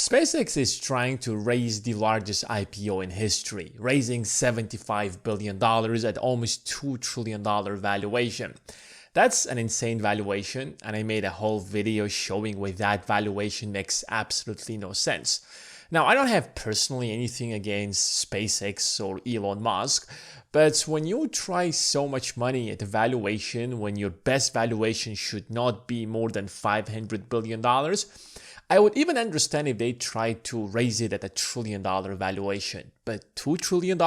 SpaceX is trying to raise the largest IPO in history, raising $75 billion at almost $2 trillion valuation. That's an insane valuation, and I made a whole video showing why that valuation makes absolutely no sense. Now, I don't have personally anything against SpaceX or Elon Musk, but when you try so much money at a valuation when your best valuation should not be more than $500 billion, I would even understand if they tried to raise it at $1 trillion valuation, but $2 trillion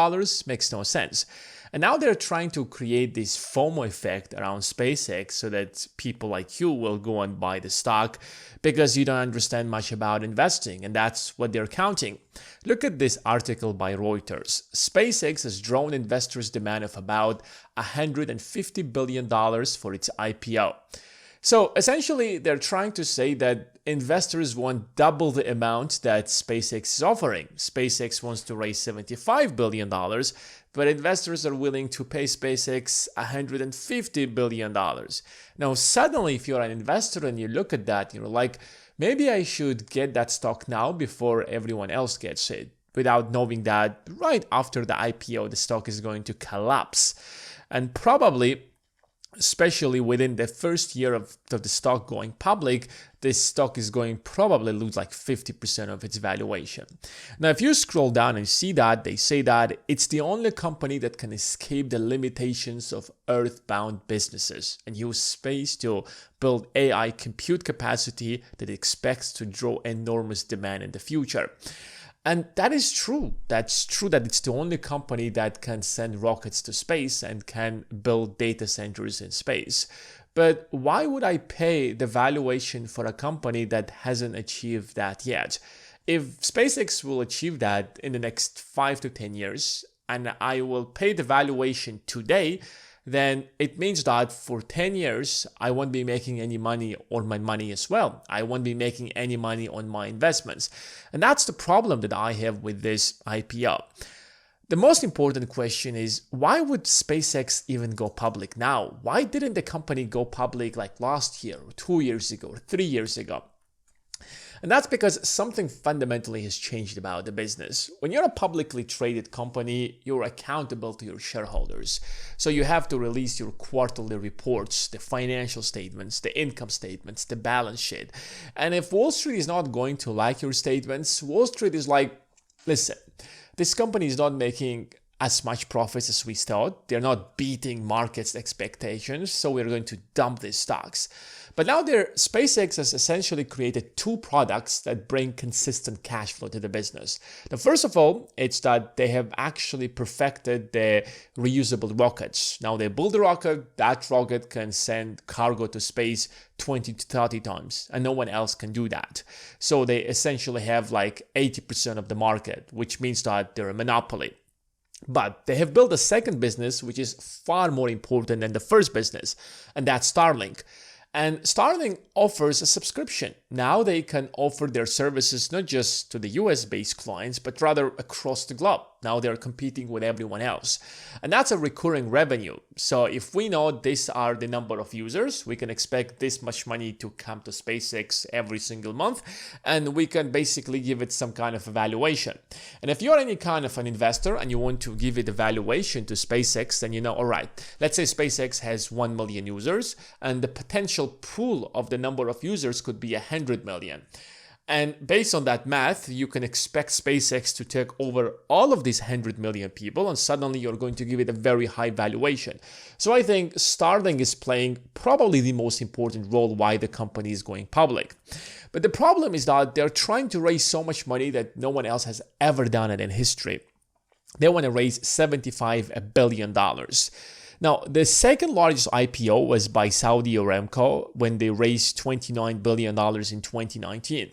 makes no sense. And now they're trying to create this FOMO effect around SpaceX so that people like you will go and buy the stock because you don't understand much about investing, and that's what they're counting. Look at this article by Reuters. SpaceX has drawn investors' demand of about $150 billion for its IPO. So essentially, they're trying to say that investors want double the amount that SpaceX is offering. SpaceX wants to raise $75 billion, but investors are willing to pay SpaceX $150 billion. Now, suddenly, if you're an investor and you look at that, you're like, maybe I should get that stock now before everyone else gets it, without knowing that right after the IPO, the stock is going to collapse. And probably, especially within the first year of the stock going public, this stock is going probably lose like 50% of its valuation. Now, if you scroll down and see that, they say that it's the only company that can escape the limitations of earthbound businesses and use space to build AI compute capacity that expects to draw enormous demand in the future. And that is true. That's true that it's the only company that can send rockets to space and can build data centers in space. But why would I pay the valuation for a company that hasn't achieved that yet? If SpaceX will achieve that in the next 5 to 10 years, and I will pay the valuation today, then it means that for 10 years, I won't be making any money on my money as well. I won't be making any money on my investments. And that's the problem that I have with this IPO. The most important question is, why would SpaceX even go public now? Why didn't the company go public like last year, or 2 years ago, or 3 years ago? And that's because something fundamentally has changed about the business. When you're a publicly traded company, you're accountable to your shareholders. So you have to release your quarterly reports, the financial statements, the income statements, the balance sheet. And if Wall Street is not going to like your statements, Wall Street is like, listen, this company is not making as much profits as we thought. They're not beating market's expectations, so we're going to dump these stocks. But now SpaceX has essentially created two products that bring consistent cash flow to the business. The first of all, it's that they have actually perfected the reusable rockets. Now they build a rocket, that rocket can send cargo to space 20 to 30 times, and no one else can do that. So they essentially have like 80% of the market, which means that they're a monopoly. But they have built a second business, which is far more important than the first business, and that's Starlink. And Starlink offers a subscription. Now they can offer their services not just to the US-based clients, but rather across the globe. Now they're competing with everyone else. And that's a recurring revenue. So if we know these are the number of users, we can expect this much money to come to SpaceX every single month, and we can basically give it some kind of evaluation. And if you're any kind of an investor and you want to give it a valuation to SpaceX, then you know, all right, let's say SpaceX has 1 million users, and the potential pool of the number of users could be 100 million. And based on that math, you can expect SpaceX to take over all of these 100 million people, and suddenly you're going to give it a very high valuation. So I think Starlink is playing probably the most important role why the company is going public. But the problem is that they're trying to raise so much money that no one else has ever done it in history. They want to raise $75 billion. Now, the second largest IPO was by Saudi Aramco when they raised $29 billion in 2019.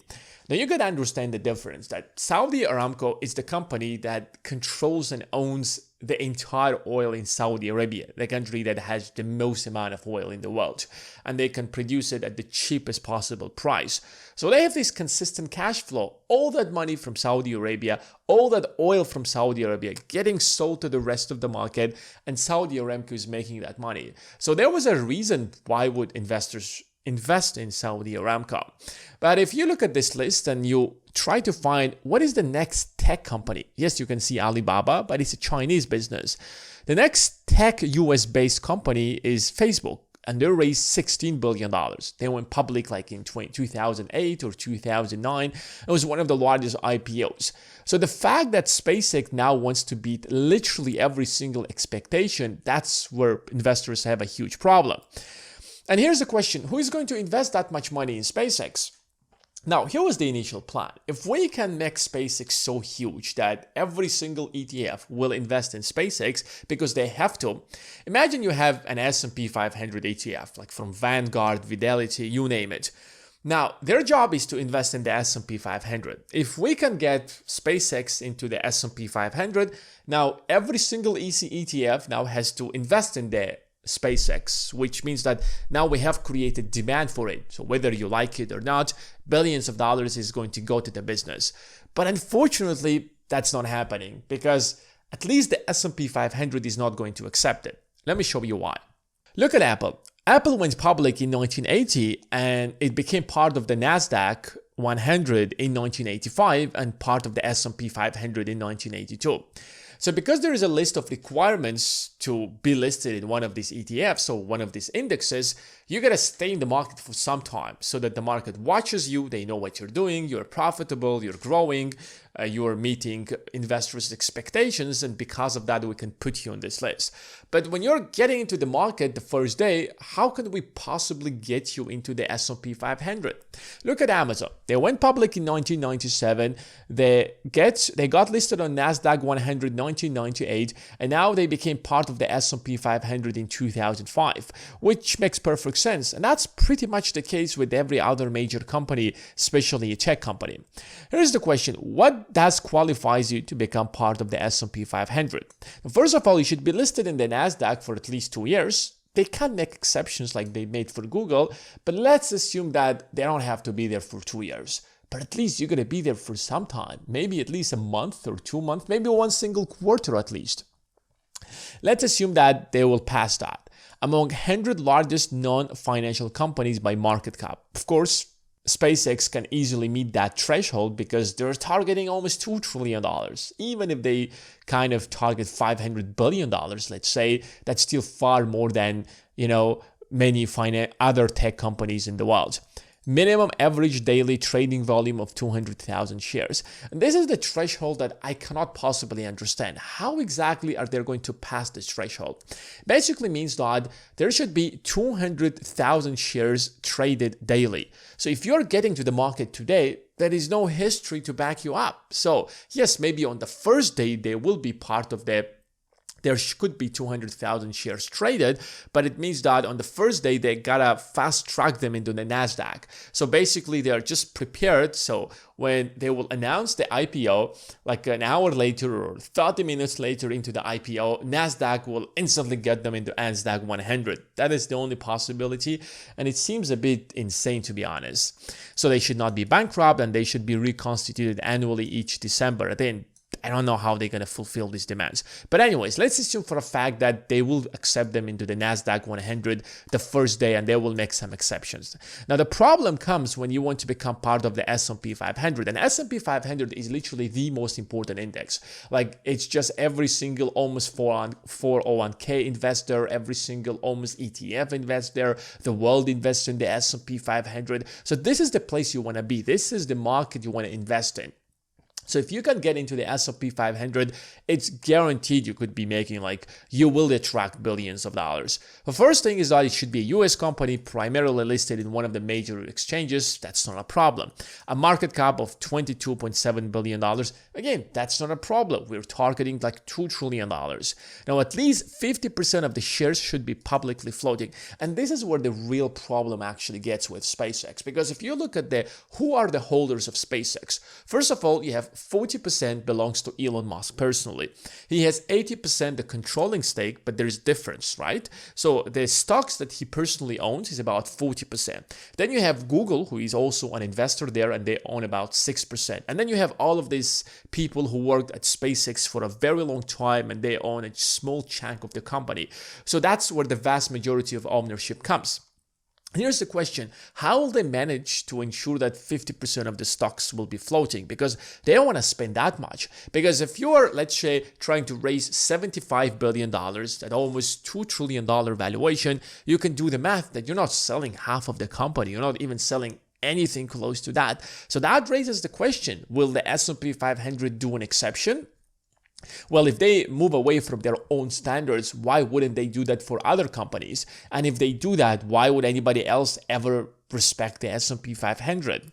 Now, you got to understand the difference that Saudi Aramco is the company that controls and owns the entire oil in Saudi Arabia, the country that has the most amount of oil in the world, and they can produce it at the cheapest possible price. So they have this consistent cash flow, all that money from Saudi Arabia, all that oil from Saudi Arabia getting sold to the rest of the market, and Saudi Aramco is making that money. So there was a reason why would investors invest in Saudi Aramco. But if you look at this list and you try to find what is the next tech company. Yes, you can see Alibaba, but it's a Chinese business. The next tech US-based company is Facebook, and they raised $16 billion. They went public like in 2008 or 2009. It was one of the largest IPOs. So the fact that SpaceX now wants to beat literally every single expectation, that's where investors have a huge problem. And here's the question, who is going to invest that much money in SpaceX? Now, here was the initial plan. If we can make SpaceX so huge that every single ETF will invest in SpaceX because they have to, imagine you have an S&P 500 ETF, like from Vanguard, Fidelity, you name it. Now, their job is to invest in the S&P 500. If we can get SpaceX into the S&P 500, now every single ETF now has to invest in the SpaceX, which means that now we have created demand for it. So whether you like it or not, billions of dollars is going to go to the business. But unfortunately, that's not happening because at least the S&P 500 is not going to accept it. Let me show you why. Look at Apple. Apple went public in 1980 and it became part of the NASDAQ 100 in 1985 and part of the S&P 500 in 1982. So because there is a list of requirements to be listed in one of these ETFs or one of these indexes, you got to stay in the market for some time so that the market watches you, they know what you're doing, you're profitable, you're growing, you're meeting investors' expectations, and because of that, we can put you on this list. But when you're getting into the market the first day, how can we possibly get you into the S&P 500? Look at Amazon. They went public in 1997. They got listed on NASDAQ 100 1998, and now they became part of the S&P 500 in 2005, which makes perfect sense. And that's pretty much the case with every other major company, especially a tech company. Here's the question. What does qualifies you to become part of the S&P 500? First of all, you should be listed in the NASDAQ for at least 2 years. They can make exceptions like they made for Google, but let's assume that they don't have to be there for 2 years. But at least you're going to be there for some time, maybe at least a month or 2 months, maybe one single quarter at least. Let's assume that they will pass that. Among 100 largest non-financial companies by market cap. Of course, SpaceX can easily meet that threshold because they're targeting almost $2 trillion. Even if they kind of target $500 billion, let's say, that's still far more than, many other tech companies in the world. Minimum average daily trading volume of 200,000 shares. And this is the threshold that I cannot possibly understand. How exactly are they going to pass this threshold? Basically means that there should be 200,000 shares traded daily. So if you're getting to the market today, there is no history to back you up. So yes, maybe on the first day, they will be part of there could be 200,000 shares traded, but it means that on the first day, they gotta fast track them into the NASDAQ. So basically, they are just prepared. So when they will announce the IPO, like an hour later or 30 minutes later into the IPO, NASDAQ will instantly get them into NASDAQ 100. That is the only possibility. And it seems a bit insane, to be honest. So they should not be bankrupt and they should be reconstituted annually each December. Then I don't know how they're going to fulfill these demands. But anyways, let's assume for a fact that they will accept them into the NASDAQ 100 the first day and they will make some exceptions. Now, the problem comes when you want to become part of the S&P 500. And S&P 500 is literally the most important index. Like, it's just every single almost 401k investor, every single almost ETF investor, the world invests in the S&P 500. So this is the place you want to be. This is the market you want to invest in. So if you can get into the S&P 500, it's guaranteed you could be making you will attract billions of dollars. The first thing is that it should be a US company primarily listed in one of the major exchanges. That's not a problem. A market cap of $22.7 billion. Again, that's not a problem. We're targeting $2 trillion. Now, at least 50% of the shares should be publicly floating. And this is where the real problem actually gets with SpaceX. Because if you look at who are the holders of SpaceX, first of all, you have 40% belongs to Elon Musk personally. He has 80% the controlling stake, but there's difference, right? So the stocks that he personally owns is about 40%. Then you have Google, who is also an investor there, and they own about 6%. And then you have all of these people who worked at SpaceX for a very long time, and they own a small chunk of the company. So that's where the vast majority of ownership comes. And here's the question: how will they manage to ensure that 50% of the stocks will be floating? Because they don't want to spend that much. Because if you're, let's say, trying to raise $75 billion at almost $2 trillion valuation, you can do the math that you're not selling half of the company. You're not even selling anything close to that. So that raises the question, will the S&P 500 do an exception? Well, if they move away from their own standards, why wouldn't they do that for other companies? And if they do that, why would anybody else ever respect the S&P 500?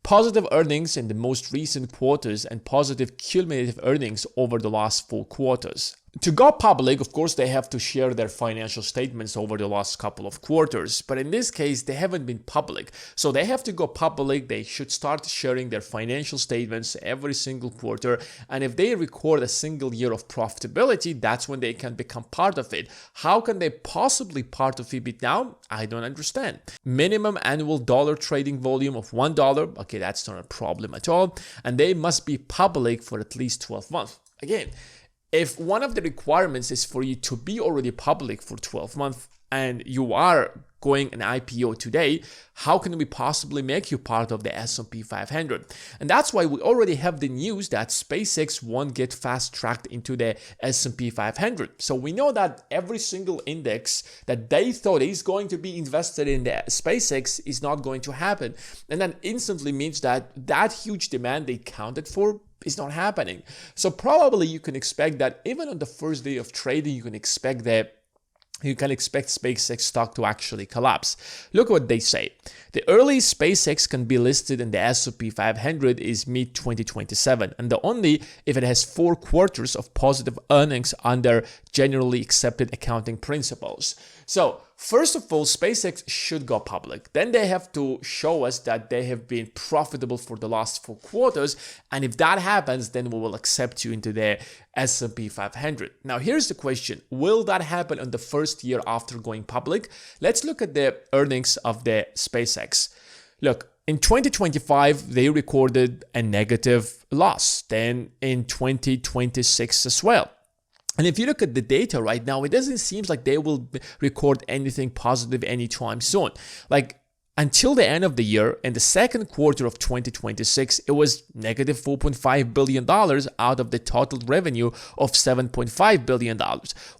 Positive earnings in the most recent quarters and positive cumulative earnings over the last 4 quarters. To go public, of course, they have to share their financial statements over the last couple of quarters. But in this case, they haven't been public. So they have to go public. They should start sharing their financial statements every single quarter. And if they record a single year of profitability, that's when they can become part of it. How can they possibly part of it now? I don't understand. Minimum annual dollar trading volume of $1. Okay, that's not a problem at all. And they must be public for at least 12 months. Again, if one of the requirements is for you to be already public for 12 months and you are going an IPO today, how can we possibly make you part of the S&P 500? And that's why we already have the news that SpaceX won't get fast-tracked into the S&P 500. So we know that every single index that they thought is going to be invested in the SpaceX is not going to happen. And that instantly means that that huge demand they counted for is not happening. So probably you can expect that even on the first day of trading, you can expect SpaceX stock to actually collapse. Look what they say. The earliest SpaceX can be listed in the S&P 500 is mid-2027, and only if it has 4 quarters of positive earnings under generally accepted accounting principles. So, first of all, SpaceX should go public. Then they have to show us that they have been profitable for the last 4 quarters. And if that happens, then we will accept you into the S&P 500. Now, here's the question. Will that happen on the first year after going public? Let's look at the earnings of the SpaceX. Look, in 2025, they recorded a negative loss. Then in 2026 as well. And if you look at the data right now, it doesn't seem like they will record anything positive anytime soon. Like, until the end of the year, in the second quarter of 2026, it was negative $4.5 billion out of the total revenue of $7.5 billion.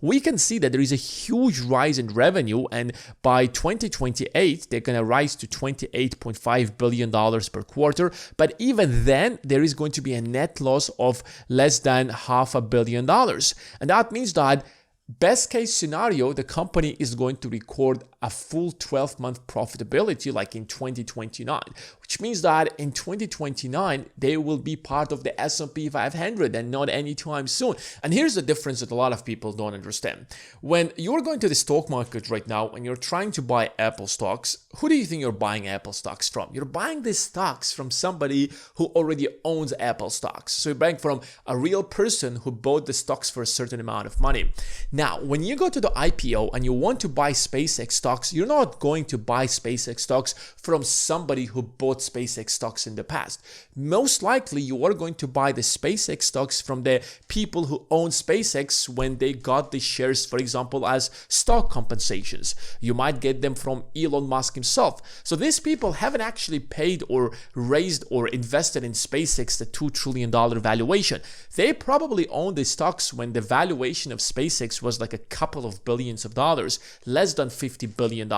We can see that there is a huge rise in revenue, and by 2028, they're going to rise to $28.5 billion per quarter. But even then, there is going to be a net loss of less than $500 million. And that means that best case scenario, the company is going to record a full 12-month profitability like in 2029, which means that in 2029, they will be part of the S&P 500 and not anytime soon. And here's the difference that a lot of people don't understand. When you're going to the stock market right now and you're trying to buy Apple stocks, who do you think you're buying Apple stocks from? You're buying these stocks from somebody who already owns Apple stocks. So you're buying from a real person who bought the stocks for a certain amount of money. Now, when you go to the IPO and you want to buy SpaceX stocks, you're not going to buy SpaceX stocks from somebody who bought SpaceX stocks in the past. Most likely, you are going to buy the SpaceX stocks from the people who own SpaceX when they got the shares, for example, as stock compensations. You might get them from Elon Musk himself. So these people haven't actually paid or raised or invested in SpaceX the $2 trillion valuation. They probably owned the stocks when the valuation of SpaceX was like a couple of billions of dollars, less than $50 billion.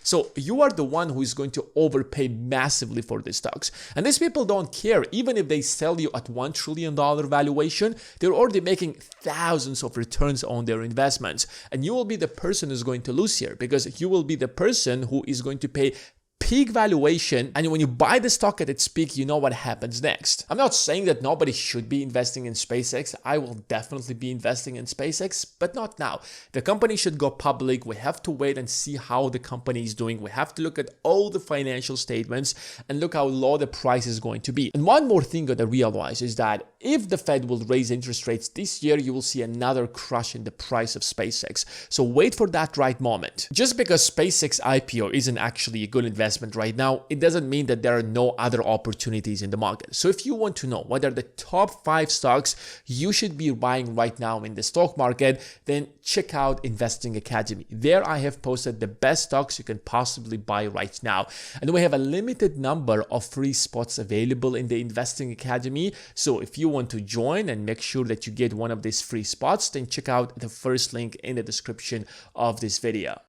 So you are the one who is going to overpay massively for these stocks. And these people don't care. Even if they sell you at $1 trillion valuation, they're already making thousands of returns on their investments. And you will be the person who's going to lose here, because you will be the person who is going to pay peak valuation, and when you buy the stock at its peak, you know what happens next. I'm not saying that nobody should be investing in SpaceX. I will definitely be investing in SpaceX, but not now. The company should go public. We have to wait and see how the company is doing. We have to look at all the financial statements and look how low the price is going to be. And one more thing that I realize is that if the Fed will raise interest rates this year, you will see another crush in the price of SpaceX. So wait for that right moment. Just because SpaceX IPO isn't actually a good investment investment right now, it doesn't mean that there are no other opportunities in the market. So if you want to know what are the top 5 stocks you should be buying right now in the stock market, then check out Investing Academy. There I have posted the best stocks you can possibly buy right now. And we have a limited number of free spots available in the Investing Academy. So if you want to join and make sure that you get one of these free spots, then check out the first link in the description of this video.